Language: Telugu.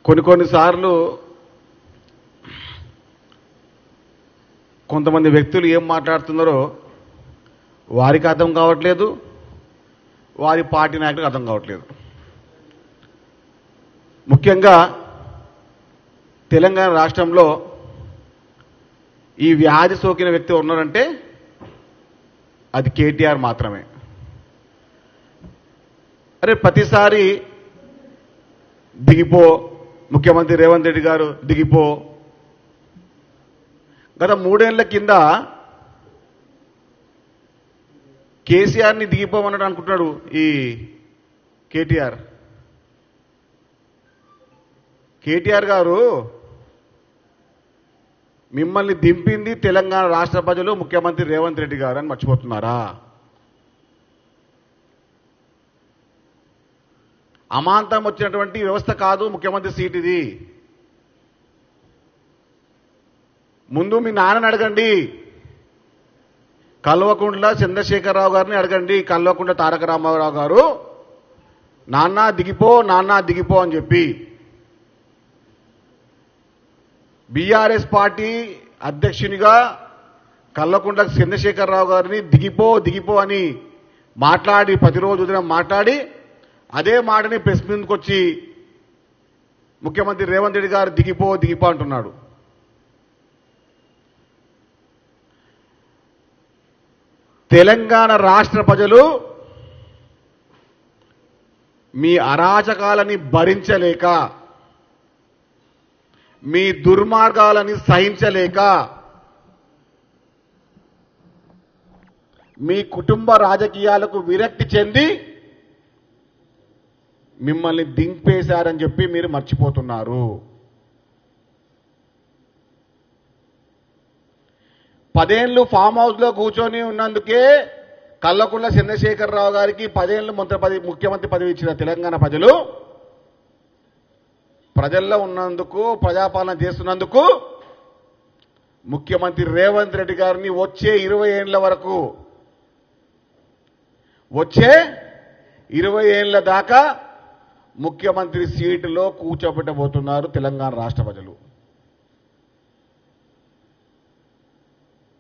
కొన్నిసార్లు కొంతమంది వ్యక్తులు ఏం మాట్లాడుతున్నారో వారికి అర్థం కావట్లేదు, వారి పార్టీ నాయకులకు అర్థం కావట్లేదు. ముఖ్యంగా తెలంగాణ రాష్ట్రంలో ఈ వ్యాధి సోకిన వ్యక్తి ఉన్నారంటే అది కేటీఆర్ మాత్రమే. అరే ప్రతిసారి దిగిపో, ముఖ్యమంత్రి రేవంత్ రెడ్డి గారు దిగిపో. గత 3 ఏళ్ల కింద కేసీఆర్ని దిగిపోమన్నాడు అనుకుంటున్నాడు ఈ కేటీఆర్ గారు. మిమ్మల్ని దింపింది తెలంగాణ రాష్ట్ర ప్రజలు, ముఖ్యమంత్రి రేవంత్ రెడ్డి గారు అని మర్చిపోతున్నారా? అమాంతం వచ్చినటువంటి వ్యవస్థ కాదు ముఖ్యమంత్రి సీట్ ఇది. ముందు మీ నాన్నని అడగండి, కల్వకుంట్ల చంద్రశేఖరరావు గారిని అడగండి. కల్వకుంట్ల తారక రామారావు గారు నాన్న దిగిపో, నాన్న దిగిపో అని చెప్పి బీఆర్ఎస్ పార్టీ అధ్యక్షునిగా కల్వకుంట్ల చంద్రశేఖరరావు గారిని దిగిపో దిగిపో అని మాట్లాడి, ప్రతిరోజు ఉదయం మాట్లాడి, అదే మాటని ప్రెస్ మీదకి వచ్చి ముఖ్యమంత్రి రేవంత్ రెడ్డి గారు దిగిపో దిగిపో అంటున్నాడు. తెలంగాణ రాష్ట్ర ప్రజలు మీ అరాచకాలని భరించలేక, మీ దుర్మార్గాలని సహించలేక, మీ కుటుంబ రాజకీయాలకు విరక్తి చెంది మిమ్మల్ని దింపేశారని చెప్పి మీరు మర్చిపోతున్నారు. 10 ఏళ్లు ఫామ్ హౌస్ లో కూర్చొని ఉన్నందుకే కల్వకుంట్ల చంద్రశేఖరరావు గారికి 10 ఏళ్లు ముఖ్యమంత్రి పదవి ఇచ్చిన తెలంగాణ ప్రజలు, ప్రజల్లో ఉన్నందుకు, ప్రజాపాలన చేస్తున్నందుకు ముఖ్యమంత్రి రేవంత్ రెడ్డి గారిని వచ్చే 20 ఏళ్ల వరకు, వచ్చే 20 ఏళ్ల దాకా ముఖ్యమంత్రి సీటులో కూర్చోబెట్టబోతున్నారు తెలంగాణ రాష్ట్ర ప్రజలు.